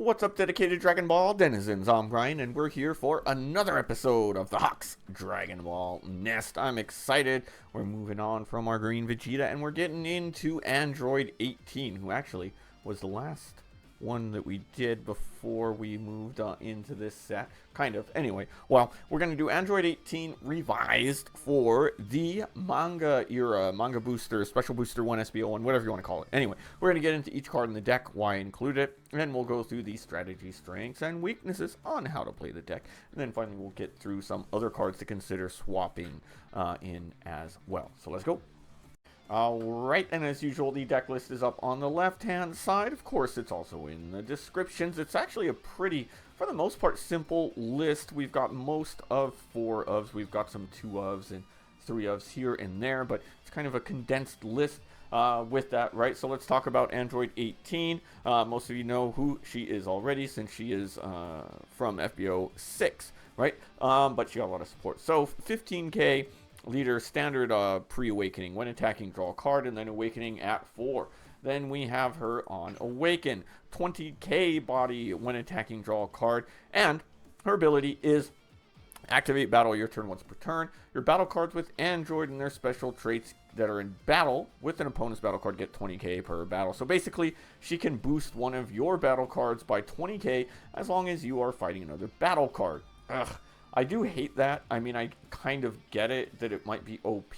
What's up, dedicated Dragon Ball denizens? I'm Brian, and we're here for another episode of the Hawks Dragon Ball Nest. I'm excited. We're moving on from our green Vegeta, and we're getting into Android 18, who actually was the last one that we did before we moved into this set. Kind of. Anyway, well, we're going to do Android 18 revised for the manga era, Manga Booster, Special Booster 1, SB01, whatever you want to call it. Anyway, we're going to get into each card in the deck, why include it, and then we'll go through the strategy, strengths, and weaknesses on how to play the deck. And then finally, we'll get through some other cards to consider swapping in as well. So let's go. Alright, and as usual, the deck list is up on the left-hand side. Of course, it's also in the descriptions. It's actually a pretty, for the most part, simple list. We've got most of 4 ofs. We've got some 2 ofs and 3 ofs here and there, but it's kind of a condensed list with that, right? So let's talk about Android 18. Most of you know who she is already, since she is from FB06, right? But she got a lot of support. So 15k leader, standard pre-awakening. When attacking, draw a card, and then awakening at 4. Then we have her on awaken. 20k body. When attacking, draw a card, and her ability is activate battle your turn once per turn. Your battle cards with Android and their special traits that are in battle with an opponent's battle card get 20k per battle. So basically, she can boost one of your battle cards by 20k as long as you are fighting another battle card. Ugh. I do hate that. I mean, I kind of get it that it might be OP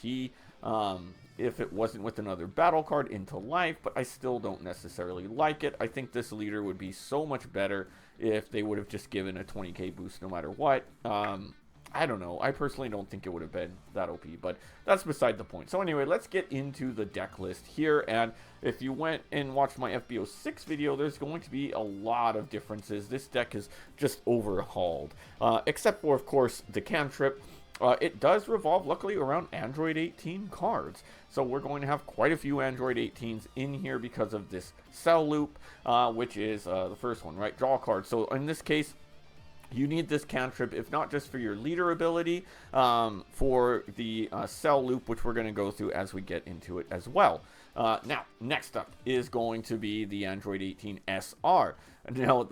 if it wasn't with another battle card into life, but I still don't necessarily like it. I think this leader would be so much better if they would have just given a 20k boost no matter what. I don't know. I personally don't think it would have been that OP, but that's beside the point. So anyway, let's get into the deck list here. And if you went and watched my FB06 video, there's going to be a lot of differences. This deck is just overhauled, except for, of course, the cantrip. It does revolve, luckily, around Android 18 cards. So we're going to have quite a few Android 18s in here because of this Cell loop, which is the first one, right? Draw a card. So in this case, you need this cantrip, if not just for your leader ability, for the Cell loop, which we're going to go through as we get into it as well. Now, next up is going to be the Android 18 SR. Now,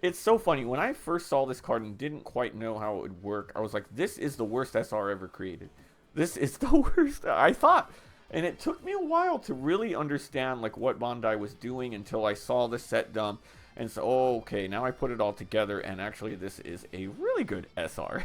it's so funny. When I first saw this card and didn't quite know how it would work, I was like, this is the worst SR ever created. This is the worst, I thought. And it took me a while to really understand like what Bandai was doing until I saw the set dump. And so, okay, now I put it all together, and actually this is a really good SR.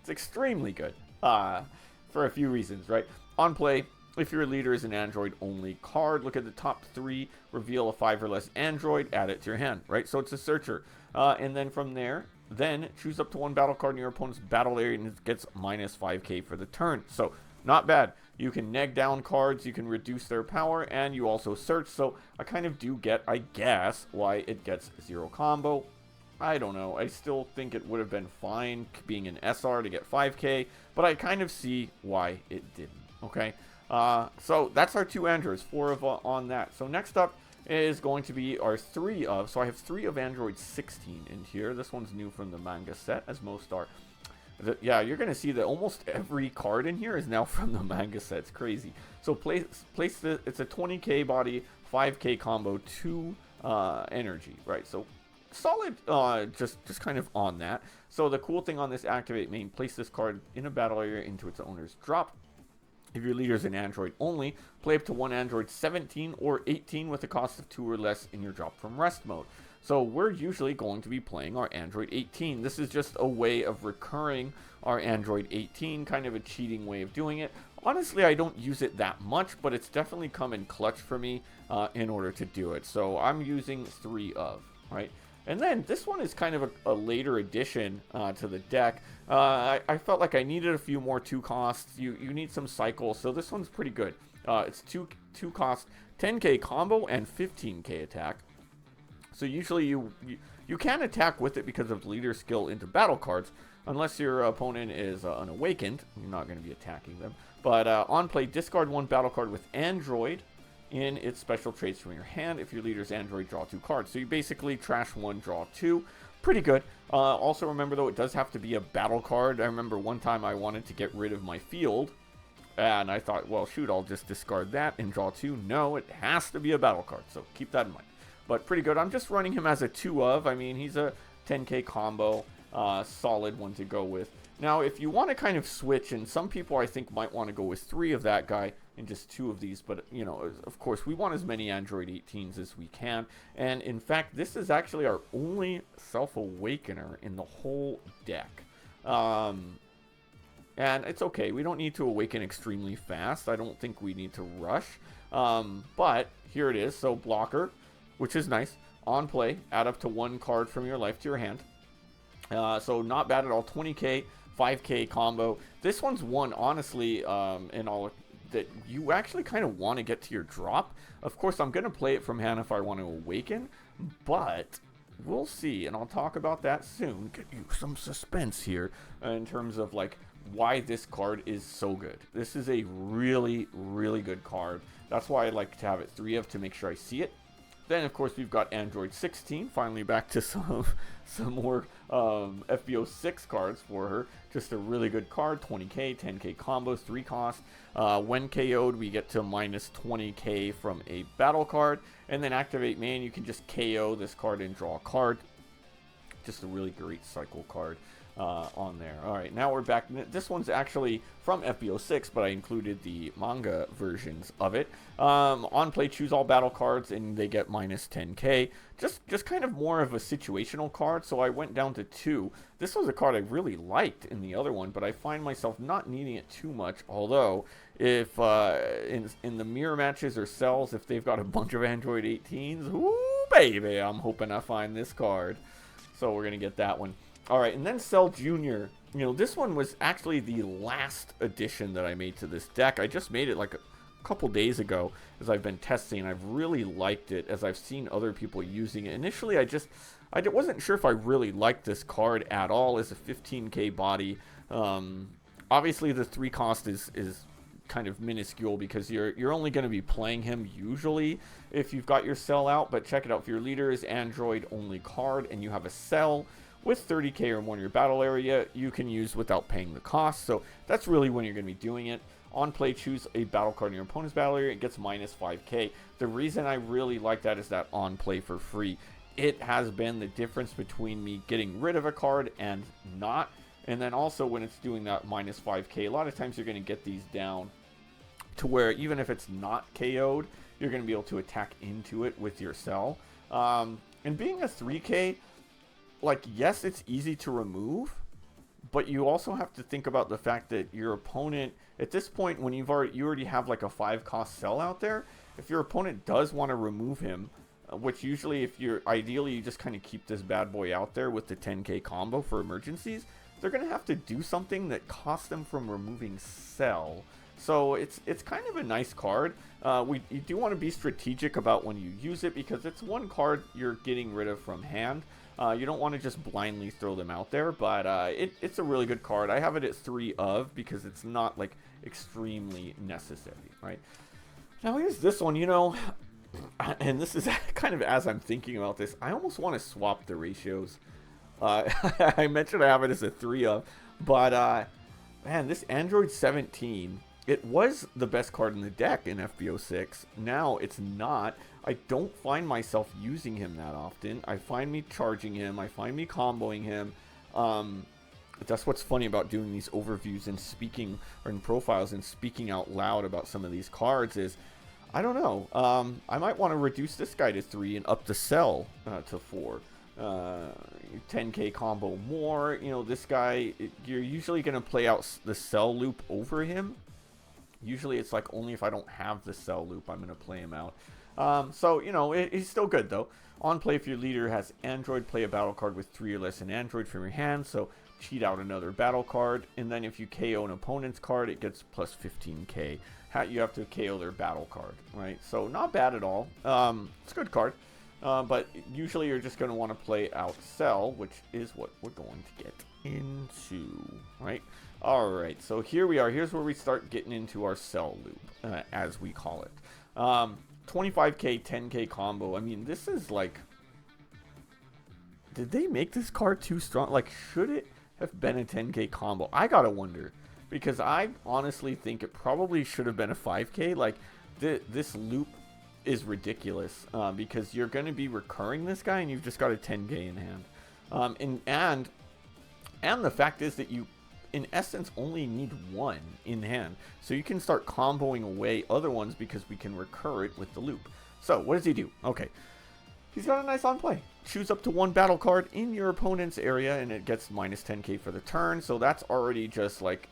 It's extremely good for a few reasons, right? On play, if your leader is an Android-only card, look at the top 3, reveal a 5 or less Android, add it to your hand, right? So it's a searcher. And then from there, choose up to 1 battle card in your opponent's battle area, and it gets minus 5k for the turn. So, not bad. You can neg down cards, you can reduce their power, and you also search. So I kind of do get, I guess, why it gets 0 combo. I don't know. I still think it would have been fine being an SR to get 5k, but I kind of see why it didn't. Okay, so that's our 2 Androids, 4 of on that. So next up is going to be our 3 of. So I have 3 of Android 16 in here. This one's new from the manga set, as most are. Yeah, you're going to see that almost every card in here is now from the manga set. It's crazy. So place the, it's a 20k body, 5k combo, 2 energy, right? So solid, just kind of on that. So the cool thing on this activate main, place this card in a battle area into its owner's drop. If your leader is an Android only, play up to 1 Android 17 or 18 with a cost of 2 or less in your drop from rest mode. So we're usually going to be playing our Android 18. This is just a way of recurring our Android 18, kind of a cheating way of doing it. Honestly, I don't use it that much, but it's definitely come in clutch for me in order to do it. So I'm using 3 of, right? And then this one is kind of a later addition to the deck. I felt like I needed a few more 2 costs. You need some cycles, so this one's pretty good. It's 2 cost, 10k combo and 15k attack. So usually you can attack with it because of leader skill into battle cards, unless your opponent is unawakened. You're not going to be attacking them. But on play, discard 1 battle card with Android in its special traits from your hand. If your leader's Android, draw 2 cards. So you basically trash 1, draw 2. Pretty good. Also remember, though, it does have to be a battle card. I remember one time I wanted to get rid of my field, and I thought, well, shoot, I'll just discard that and draw 2. No, it has to be a battle card, so keep that in mind. but pretty good. I'm just running him as a 2 of. I mean, he's a 10k combo, solid one to go with. Now, if you want to kind of switch, and some people I think might want to go with 3 of that guy and just 2 of these, but, you know, of course, we want as many Android 18s as we can. And, in fact, this is actually our only Self-Awakener in the whole deck. And it's okay. We don't need to awaken extremely fast. I don't think we need to rush. But here it is. So, blocker, which is nice. On play, add up to 1 card from your life to your hand. So, not bad at all. 20k. 5k combo. This one's one, honestly, in all that you actually kind of want to get to your drop. Of course, I'm going to play it from hand if I want to awaken, but we'll see, and I'll talk about that soon. Get you some suspense here in terms of, like, why this card is so good. This is a really, really good card. That's why I like to have it 3 of, to make sure I see it. Then, of course, we've got Android 16, finally back to some more FB06 cards for her. Just a really good card, 20k, 10k combos, 3 cost. When KO'd, we get to minus 20k from a battle card. And then activate main, you can just KO this card and draw a card. Just a really great cycle card on there. Alright, now we're back. This one's actually from FB06, but I included the manga versions of it. On play, choose all battle cards, and they get minus 10k. Just kind of more of a situational card, so I went down to 2. This was a card I really liked in the other one, but I find myself not needing it too much, although if in the mirror matches or cells, if they've got a bunch of Android 18s, ooh baby, I'm hoping I find this card. So we're going to get that one. Alright, and then Cell Jr. You know, this one was actually the last addition that I made to this deck. I just made it like a couple days ago as I've been testing. I've really liked it as I've seen other people using it. Initially, I wasn't sure if I really liked this card at all as a 15k body. Obviously, the 3 cost is kind of minuscule because you're only going to be playing him usually if you've got your Cell out. But check it out. If your leader is Android only card and you have a Cell with 30k or more in your battle area, you can use without paying the cost. So that's really when you're going to be doing it. On play, choose a battle card in your opponent's battle area. It gets minus 5k. The reason I really like that is that on play for free. It has been the difference between me getting rid of a card and not. And then also when it's doing that minus 5k, a lot of times you're going to get these down to where even if it's not KO'd, you're going to be able to attack into it with your Cell. And being a 3k, like, yes, it's easy to remove, but you also have to think about the fact that your opponent, at this point, when you already have like a 5 cost Cell out there, if your opponent does want to remove him, which usually ideally you just kind of keep this bad boy out there with the 10k combo for emergencies, they're going to have to do something that costs them from removing Cell. So it's kind of a nice card. You do want to be strategic about when you use it because it's one card you're getting rid of from hand. You don't want to just blindly throw them out there, but it's a really good card. I have it at 3 of because it's not like extremely necessary, right? Now here's this one, you know, and this is kind of as I'm thinking about this, I almost want to swap the ratios. I mentioned I have it as a 3 of, but man, this Android 17, it was the best card in the deck in FB06. Now it's not. I don't find myself using him that often. I find me charging him. I find me comboing him. That's what's funny about doing these overviews and speaking, or in profiles and speaking out loud about some of these cards is, I don't know. I might want to reduce this guy to 3 and up the Cell to 4. 10k combo more. You know, this guy, you're usually going to play out the Cell loop over him. Usually it's like only if I don't have the Cell loop I'm going to play him out. So, you know, he's still good, though. On play, if your leader has Android, play a battle card with 3 or less in Android from your hand, so cheat out another battle card. And then if you KO an opponent's card, it gets plus 15k. You have to KO their battle card, right? So, not bad at all. It's a good card. But usually you're just going to want to play out Cell, which is what we're going to get into, right? Alright, so here we are. Here's where we start getting into our Cell loop, as we call it. 25k, 10k combo. I mean, this is like... Did they make this card too strong? Like, should it have been a 10k combo? I gotta wonder. Because I honestly think it probably should have been a 5k. Like, this loop is ridiculous because you're going to be recurring this guy and you've just got a 10k in hand. And the fact is that you, in essence, only need one in hand. So you can start comboing away other ones because we can recur it with the loop. So what does he do? Okay. He's got a nice on play. Choose up to one battle card in your opponent's area, and it gets minus 10k for the turn. So that's already just like,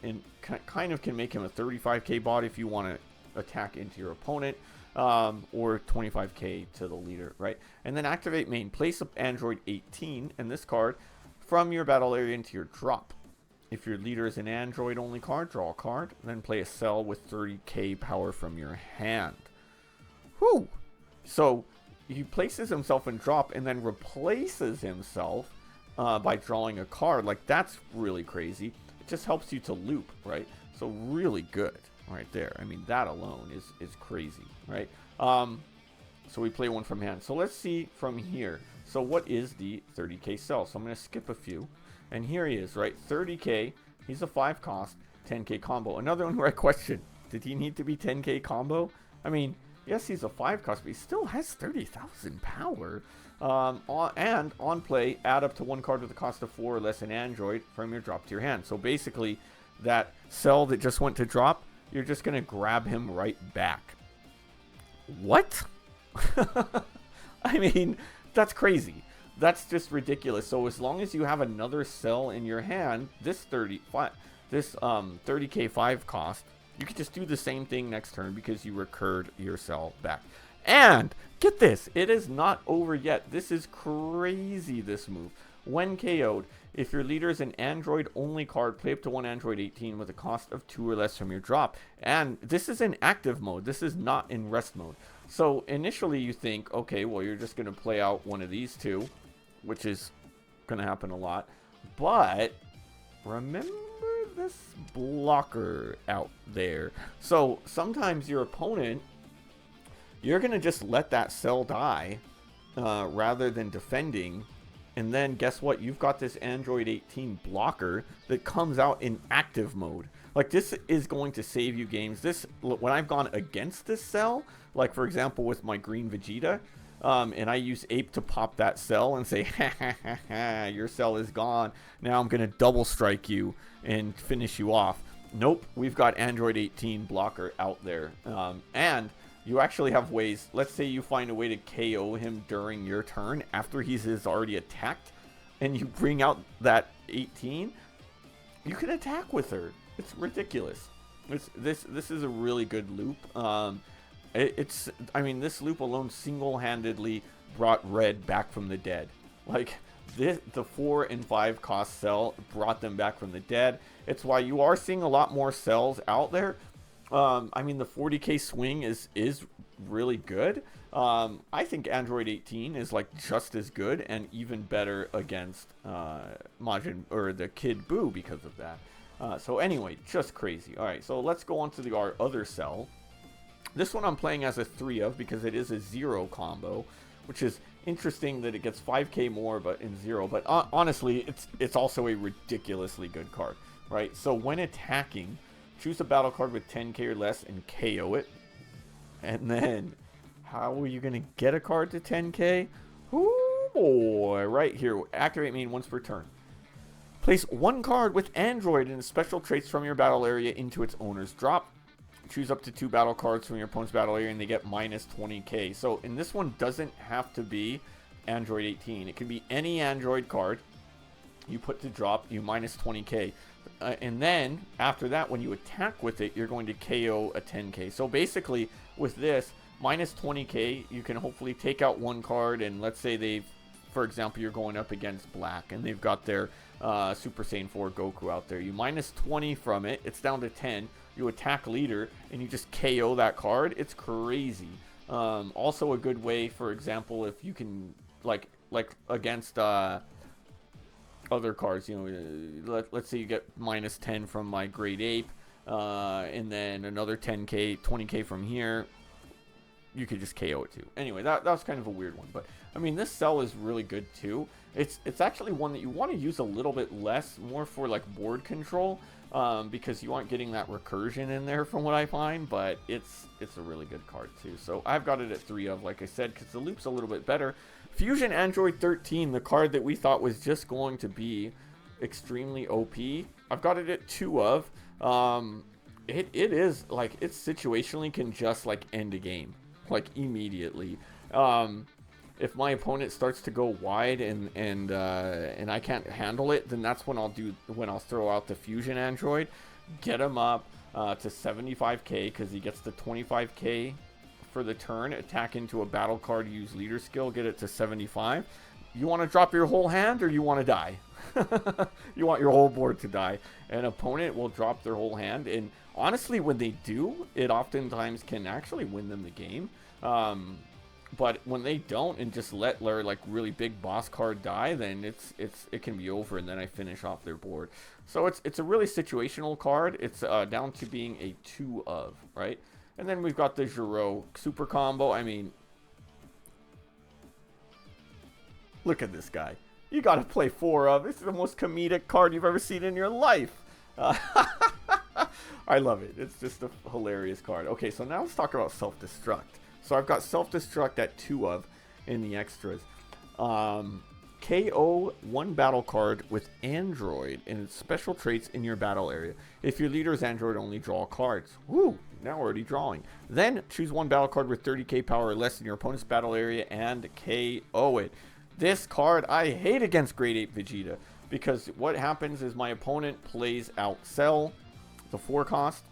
kind of can make him a 35k bot if you want to attack into your opponent, or 25k to the leader, right? And then activate main. Place up Android 18 and this card from your battle area into your drop. If your leader is an Android only card, draw a card. Then play a cell with 30k power from your hand. Whew! So he places himself in drop and then replaces himself by drawing a card. Like, that's really crazy. It just helps you to loop, right? So really good right there. I mean, that alone is crazy, right? So we play one from hand. So let's see from here. So what is the 30k cell? So I'm going to skip a few. And here he is, right? 30k. He's a 5 cost, 10k combo. Another one where I question, did he need to be 10k combo? I mean, yes, he's a 5 cost, but he still has 30,000 power. And on play, add up to one card with a cost of 4 or less in Android from your drop to your hand. So basically, that cell that just went to drop, you're just going to grab him right back. What? I mean, that's crazy. That's just ridiculous. So as long as you have another cell in your hand, this 30k 5 cost, you can just do the same thing next turn because you recurred your cell back. And get this, it is not over yet. This is crazy, this move. When KO'd, if your leader is an Android only card, play up to one Android 18 with a cost of 2 or less from your drop. And this is in active mode. This is not in rest mode. So initially you think, okay, well, you're just going to play out one of these two, which is going to happen a lot. But remember this blocker out there. So sometimes your opponent, you're going to just let that cell die rather than defending. And then guess what? You've got this Android 18 blocker that comes out in active mode. Like, this is going to save you games. This, when I've gone against this cell, like for example with my green Vegeta, and I use Ape to pop that cell and say, ha ha ha ha, your cell is gone. Now I'm going to double strike you and finish you off. Nope, we've got Android 18 blocker out there. And you actually have ways, let's say you find a way to KO him during your turn after he's already attacked, and you bring out that 18, you can attack with her. It's ridiculous. This is a really good loop. I mean, this loop alone single-handedly brought Red back from the dead. Like, the 4 and 5 cost cell brought them back from the dead. It's why you are seeing a lot more cells out there. I mean, the 40k swing is really good. I think Android 18 is like just as good and even better against Majin, or the Kid Buu, because of that. So anyway, just crazy. All right, so let's go on to our other cell. This one I'm playing as a 3 of because it is a 0 combo, which is interesting that it gets 5k more but in 0. But honestly, it's also a ridiculously good card, right? So when attacking, choose a battle card with 10k or less and KO it. And then, how are you going to get a card to 10k? Oh boy, right here. Activate main once per turn. Place one card with Android and special traits from your battle area into its owner's drop. Choose up to 2 battle cards from your opponent's battle area and they get minus 20k. So, and this one doesn't have to be Android 18. It can be any Android card you put to drop, you minus 20k. And then, after that, when you attack with it, you're going to KO a 10k. So basically, with this, minus 20k, you can hopefully take out one card, and let's say they've, for example, you're going up against Black, and they've got their Super Saiyan 4 Goku out there. You minus 20 from it, it's down to 10. You attack leader, and you just KO that card. It's crazy. Also a good way, for example, if you can, like against other cards, you know, let's say you get minus 10 from my Great Ape, and then another 10k, 20k from here, you could just KO it too. Anyway, that was kind of a weird one, but I mean, this cell is really good too. It's actually one that you want to use a little bit less, more for like board control, because you aren't getting that recursion in there from what I find, but it's a really good card too. So I've got it at 3 of, like I said, because the loop's a little bit better. Fusion Android 13, the card that we thought was just going to be extremely OP, I've got it at 2 of. It is, like, it situationally can just, like, end a game, like, immediately. If my opponent starts to go wide and I can't handle it, then that's when I'll throw out the Fusion Android, get him up to 75k, because he gets the 25k for the turn, attack into a battle card, use leader skill, get it to 75. You want to drop your whole hand, or you want to die? You want your whole board to die. An opponent will drop their whole hand, and honestly, when they do, it oftentimes can actually win them the game. But when they don't and just let their, like, really big boss card die, then it can be over, and then I finish off their board. So it's a really situational card. It's down to being a 2 of, right? And then we've got the Gero super combo. I mean, look at this guy. You got to play 4 of. This is the most comedic card you've ever seen in your life. I love it. It's just a hilarious card. Okay, so now let's talk about Self-Destruct. So I've got Self-Destruct at 2 of in the extras. KO 1 battle card with Android and its special traits in your battle area. If your leader is Android, only draw cards. Woo! Now we're already drawing. Then choose 1 battle card with 30k power or less in your opponent's battle area and KO it. This card I hate against Grade 8 Vegeta, because what happens is my opponent plays out Cell, the 4 cost.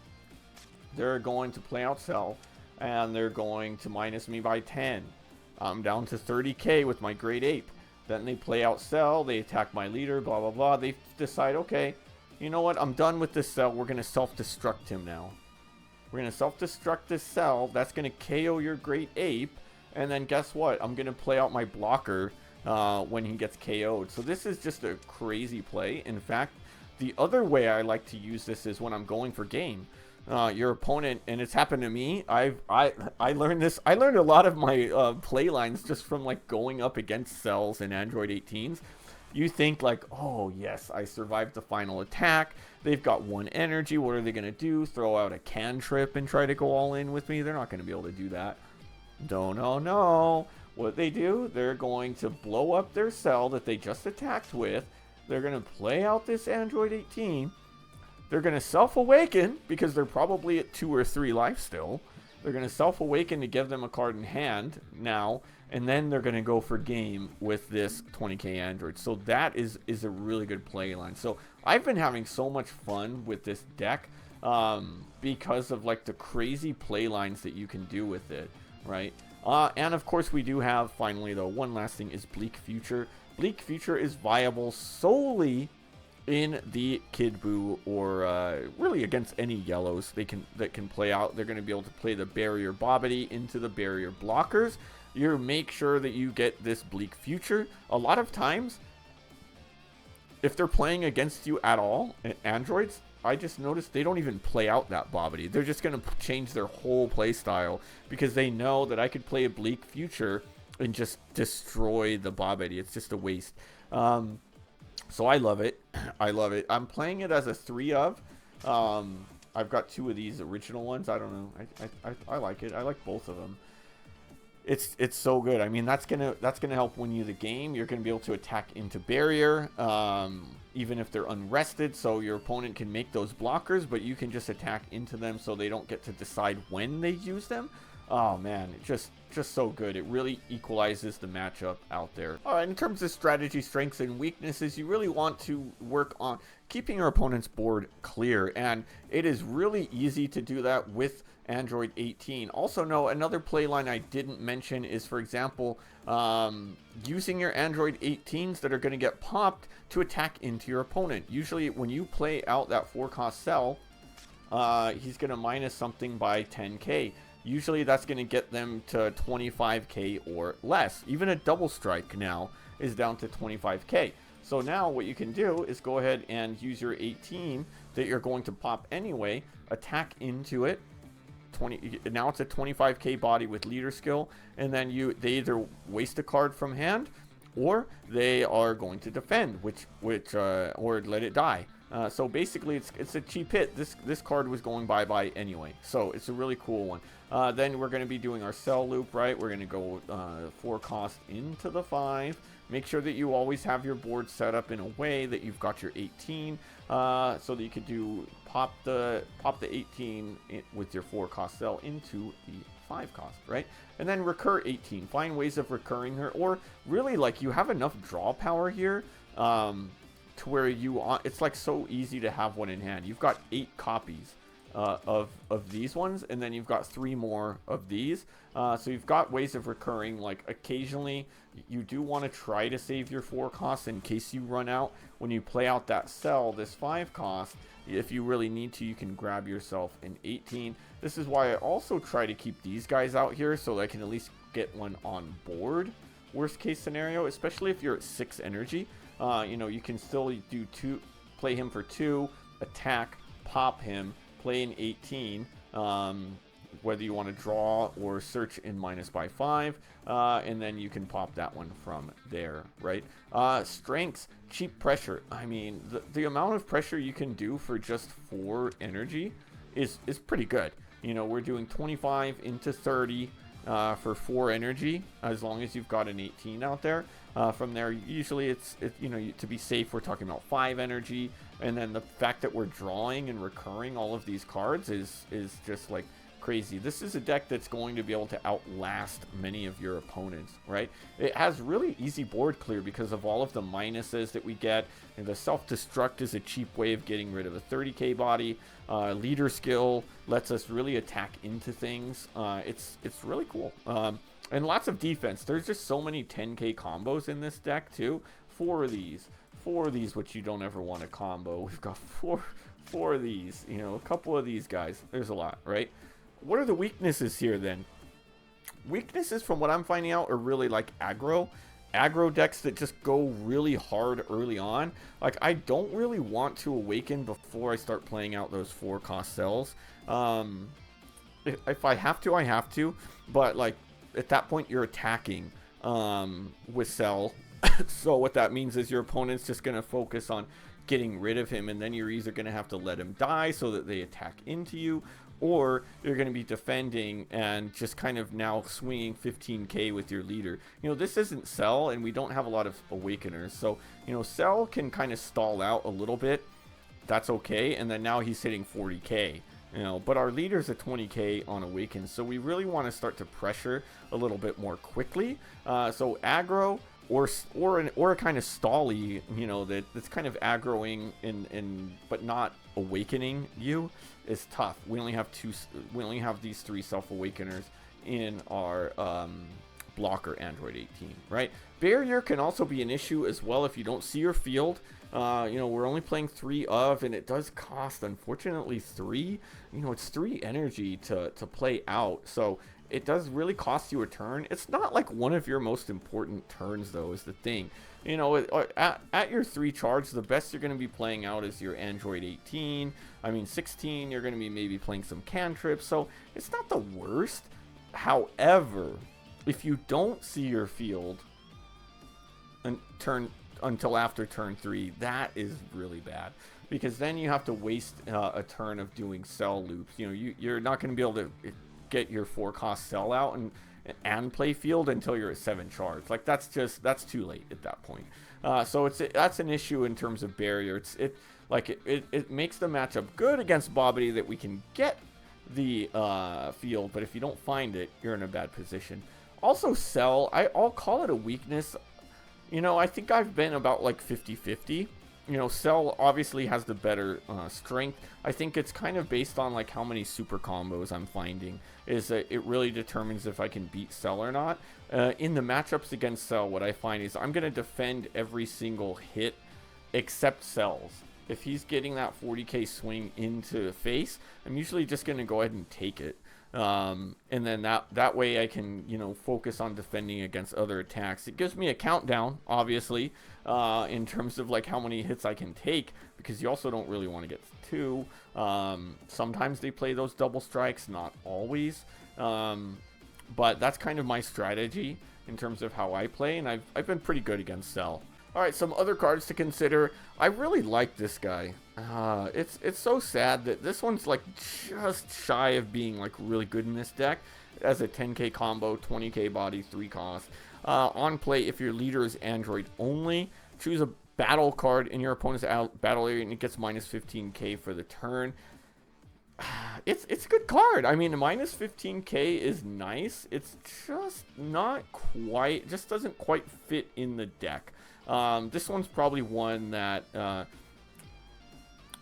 They're going to play out Cell, and they're going to minus me by 10. I'm down to 30k with my Grade 8. Then they play out Cell, they attack my leader, blah, blah, blah. They decide, okay, you know what, I'm done with this Cell. We're going to self-destruct him now. We're going to self-destruct this Cell. That's going to KO your Great Ape. And then guess what? I'm going to play out my blocker when he gets KO'd. So this is just a crazy play. In fact, the other way I like to use this is when I'm going for game. Your opponent, and it's happened to me. I learned this. I learned a lot of my play lines just from, like, going up against Cells and Android 18s. You think, like, oh yes, I survived the final attack. They've got 1 energy. What are they gonna do? Throw out a cantrip and try to go all in with me? They're not gonna be able to do that. No. What they do? They're going to blow up their Cell that they just attacked with. They're gonna play out this Android 18. They're going to self-awaken, because they're probably at 2 or 3 life still. They're going to self-awaken to give them a card in hand now, and then they're going to go for game with this 20k Android. So that is a really good play line. So I've been having so much fun with this deck because of, like, the crazy play lines that you can do with it, right? And of course we do have, finally though, one last thing is Bleak Future. Bleak Future is viable solely in the Kid Buu, or really against any yellows that can play out. They're going to be able to play the barrier Bobbity into the barrier blockers. You make sure that you get this Bleak Future. A lot of times, if they're playing against you at all, Androids, I just noticed they don't even play out that Bobbity. They're just going to change their whole play style, because they know that I could play a Bleak Future and just destroy the Bobbity. It's just a waste. So I love it. I love it. I'm playing it as a 3 of. I've got 2 of these original ones. I don't know. I like it. I like both of them. It's so good. I mean, that's gonna help win you the game. You're gonna be able to attack into barrier, even if they're unrested. So your opponent can make those blockers, but you can just attack into them, so they don't get to decide when they use them. Oh man, just so good. It really equalizes the matchup out there. All right, in terms of strategy strengths and weaknesses, you really want to work on keeping your opponent's board clear, and it is really easy to do that with Android 18. Also, no, another play line I didn't mention is, for example, using your Android 18s that are going to get popped to attack into your opponent. Usually when you play out that 4-cost Cell, he's going to minus something by 10k. Usually that's going to get them to 25k or less. Even a double strike now is down to 25k. So now what you can do is go ahead and use your 18 that you're going to pop anyway, attack into it. Now it's a 25k body with leader skill, and then they either waste a card from hand, or they are going to defend, or let it die. So basically, it's a cheap hit. This card was going bye-bye anyway, so it's a really cool one. Then we're going to be doing our cell loop, right? We're going to go 4 cost into the 5. Make sure that you always have your board set up in a way that you've got your 18, so that you could do pop the 18 with your 4 cost cell into the 5 cost, right? And then recur 18. Find ways of recurring her, or really like you have enough draw power here. To where it's like so easy to have one in hand. You've got 8 copies of these ones, and then you've got 3 more of these. So you've got ways of recurring. Like occasionally, you do want to try to save your 4 costs in case you run out. When you play out that cell, this 5 cost, if you really need to, you can grab yourself an 18. This is why I also try to keep these guys out here so that I can at least get one on board. Worst case scenario, especially if you're at 6 energy. You know, you can still do 2, play him for 2, attack, pop him, play an 18, whether you want to draw or search in minus by 5, and then you can pop that one from there, right? Strengths, cheap pressure. I mean, the amount of pressure you can do for just 4 energy is pretty good. You know, we're doing 25 into 30 for 4 energy, as long as you've got an 18 out there. From there, usually it's you know, to be safe, we're talking about 5 energy, and then the fact that we're drawing and recurring all of these cards is just like crazy. This is a deck that's going to be able to outlast many of your opponents, right? It has really easy board clear because of all of the minuses that we get, and the self-destruct is a cheap way of getting rid of a 30k body. Leader skill lets us really attack into things. It's really cool. And lots of defense. There's just so many 10k combos in this deck too. 4 of these which you don't ever want to combo. We've got four of these, you know, a couple of these guys. There's a lot, right? What are the weaknesses here then? Weaknesses, from what I'm finding out, are really like aggro decks that just go really hard early on. Like, I don't really want to awaken before I start playing out those 4 cost cells. If I have to, I have to, but like at that point you're attacking with cell. So what that means is your opponent's just going to focus on getting rid of him, and then you're either going to have to let him die so that they attack into you, or you're going to be defending and just kind of now swinging 15k with your leader. You know, this isn't Cell, and we don't have a lot of Awakeners, so, you know, Cell can kind of stall out a little bit. That's okay, and then now he's hitting 40k. You know, but our leader's at 20k on Awaken, so we really want to start to pressure a little bit more quickly. So aggro or a kind of stally, you know, that's kind of aggroing but not awakening you is tough. We only have these 3 self-awakeners in our blocker Android 18, right? Barrier can also be an issue as well if you don't see your field. You know, we're only playing 3 of, and it does cost, unfortunately, 3. You know, it's 3 energy to play out, so it does really cost you a turn. It's not like one of your most important turns, though, is the thing. You know, at your 3 charge, the best you're going to be playing out is your Android 18. I mean, 16, you're going to be maybe playing some cantrips, so it's not the worst. However, if you don't see your field and until after turn 3, that is really bad, because then you have to waste a turn of doing cell loops. You know, you're not going to be able to get your 4 cost cell out and play field until you're at 7 charge. Like, that's too late at that point. So that's an issue in terms of barrier. It makes the matchup good against Bobbity that we can get the field, but if you don't find it, you're in a bad position. Also, cell, I'll call it a weakness. You know, I think I've been about like 50-50. You know, Cell obviously has the better strength. I think it's kind of based on like how many super combos I'm finding. Is that it really determines if I can beat Cell or not. In the matchups against Cell, what I find is I'm going to defend every single hit except Cell's. If he's getting that 40k swing into face, I'm usually just going to go ahead and take it. And then that way I can, you know, focus on defending against other attacks. It gives me a countdown, obviously, in terms of like how many hits I can take, because you also don't really want to get 2. Sometimes they play those double strikes, not always. But that's kind of my strategy in terms of how I play, and I've been pretty good against Cell. All right, some other cards to consider. I really like this guy. It's so sad that this one's like just shy of being like really good in this deck. As a 10k combo, 20k body, 3 cost. On play, if your leader is Android only, choose a battle card in your opponent's battle area and it gets minus 15k for the turn. It's a good card. I mean, minus 15k is nice. It's just not quite, just doesn't quite fit in the deck. This one's probably one that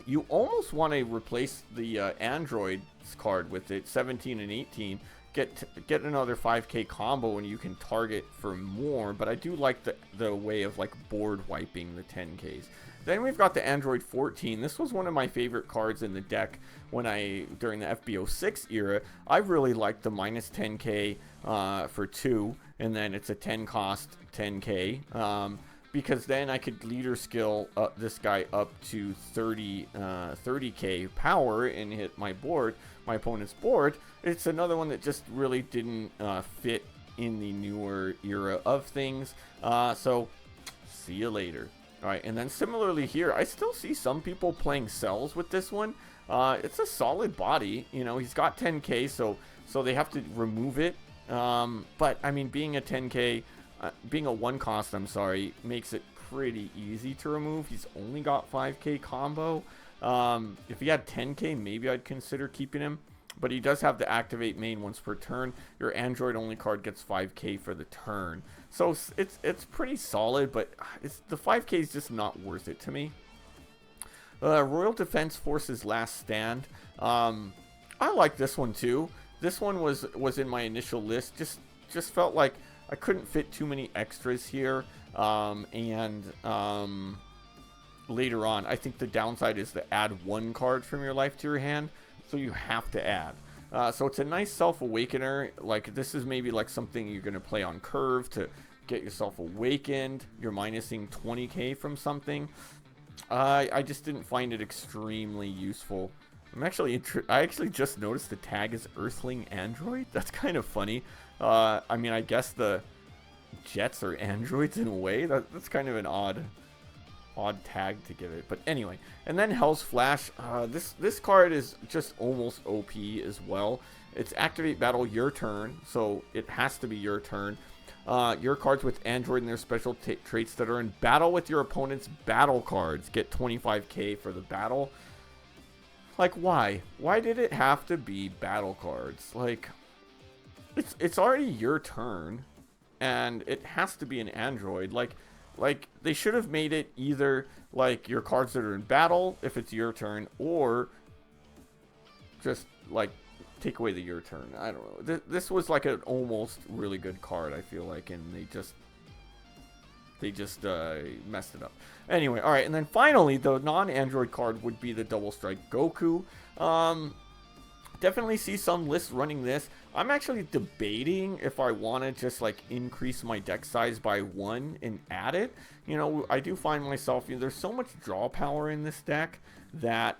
you almost want to replace the Android card with it, 17 and 18. Get another 5k combo and you can target for more, but I do like the way of like board wiping the 10ks. Then we've got the Android 14. This was one of my favorite cards in the deck during the FB06 era. I really liked the minus 10k for 2, and then it's a 10 cost 10k. Because then I could leader skill this guy up to 30k power and hit my opponent's board. It's another one that just really didn't fit in the newer era of things. So see you later. All right, and then similarly here, I still see some people playing cells with this one. It's a solid body. You know, he's got 10k, so they have to remove it. But I mean, being a 10k. Being a 1 cost, I'm sorry, makes it pretty easy to remove. He's only got 5k combo. If he had 10k, maybe I'd consider keeping him. But he does have to activate main once per turn. Your Android only card gets 5k for the turn. So it's pretty solid, but the 5k is just not worth it to me. Royal Defense Forces Last Stand. I like this one too. This one was in my initial list. Just felt like I couldn't fit too many extras here, and later on, I think the downside is to add 1 card from your life to your hand, so you have to add. So it's a nice Self-Awakener. Like, this is maybe like something you're going to play on curve to get yourself awakened. You're minusing 20k from something. I just didn't find it extremely useful. I actually just noticed the tag is Earthling Android. That's kind of funny. I mean, I guess the Jets are androids in a way. That's kind of an odd tag to give it. But anyway, and then Hell's Flash. This card is just almost OP as well. It's activate battle your turn, so it has to be your turn. Your cards with Android and their special traits that are in battle with your opponent's battle cards get 25k for the battle. Like, why? Why did it have to be battle cards? Like, it's already your turn, and it has to be an Android. Like they should have made it either like your cards that are in battle if it's your turn, or just like take away the your turn. I don't know. This was like an almost really good card, I feel like, and they just messed it up. Anyway, all right, and then finally, the non-Android card would be the Double Strike Goku. Definitely see some lists running this. I'm actually debating if I want to just like increase my deck size by 1 and add it. You know, I do find myself, there's so much draw power in this deck that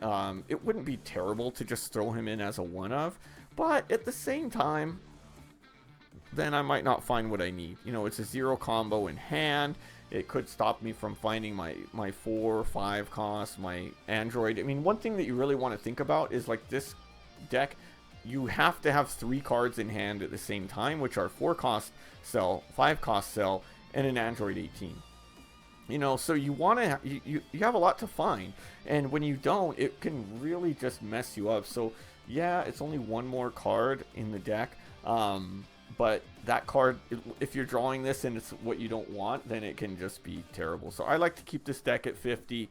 it wouldn't be terrible to just throw him in as a one-of. But at the same time, then I might not find what I need. You know, it's a 0 combo in hand. It could stop me from finding my 4 or 5 cost, my Android. I mean, one thing that you really want to think about is like this deck, you have to have 3 cards in hand at the same time, which are 4 cost Cell, 5 cost Cell, and an Android 18. You know, so you want to you have a lot to find, and when you don't, it can really just mess you up. So yeah, it's only 1 more card in the deck, but that card, if you're drawing this and it's what you don't want, then it can just be terrible. So I like to keep this deck at 50.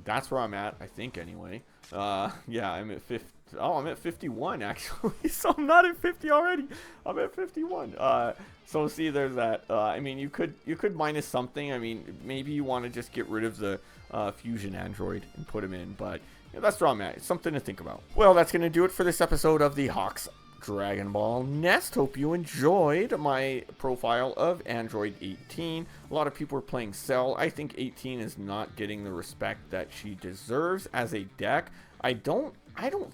That's where I'm at, I think, anyway. Yeah, I'm at 50. Oh, I'm at 51 actually. So I'm not at 50 already. I'm at 51. So see, there's that. I mean, you could minus something. I mean, maybe you want to just get rid of the Fusion Android and put him in, but that's where I'm at. It's something to think about. Well, that's going to do it for this episode of the Hawks Dragon Ball Nest. Hope you enjoyed my profile of Android 18. A lot of people are playing Cell. I think 18 is not getting the respect that she deserves as a deck. I don't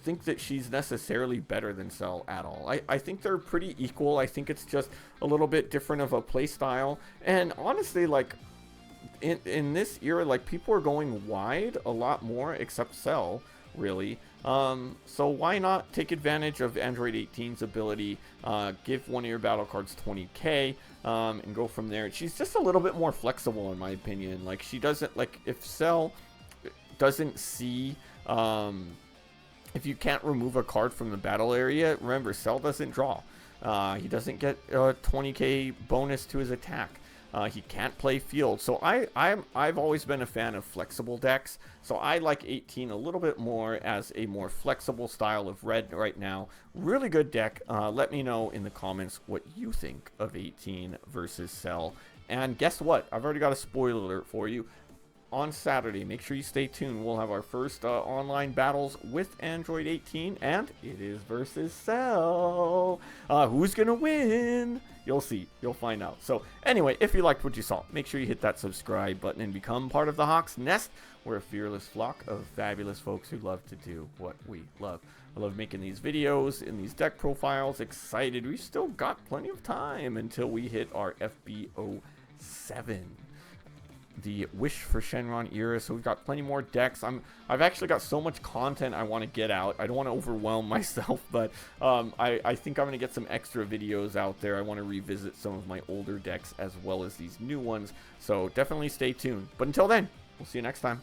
think that she's necessarily better than Cell at all. I think they're pretty equal. I think it's just a little bit different of a play style. And honestly, like, in this era, like, people are going wide a lot more, except Cell, really. So why not take advantage of Android 18's ability, give one of your battle cards 20k, and go from there. She's just a little bit more flexible, in my opinion. Like, she doesn't, like, if Cell doesn't see, if you can't remove a card from the battle area, remember, Cell doesn't draw. He doesn't get a 20k bonus to his attack. He can't play field. So I've always been a fan of flexible decks. So I like 18 a little bit more as a more flexible style of red right now. Really good deck. Let me know in the comments what you think of 18 versus Cell. And guess what? I've already got a spoiler alert for you. On Saturday, make sure you stay tuned. We'll have our first online battles with Android 18, and it is versus Cell. Who's gonna win? You'll see. You'll find out. So anyway, if you liked what you saw, make sure you hit that subscribe button and become part of the Hawks Nest. We're a fearless flock of fabulous folks who love to do what we love. I love making these videos and these deck profiles. Excited. We've still got plenty of time until we hit our FB07. The Wish for Shenron era, so we've got plenty more decks. I've actually got so much content I want to get out. I don't want to overwhelm myself, but I think I'm going to get some extra videos out there. I want to revisit some of my older decks as well as these new ones, so definitely stay tuned. But until then, we'll see you next time.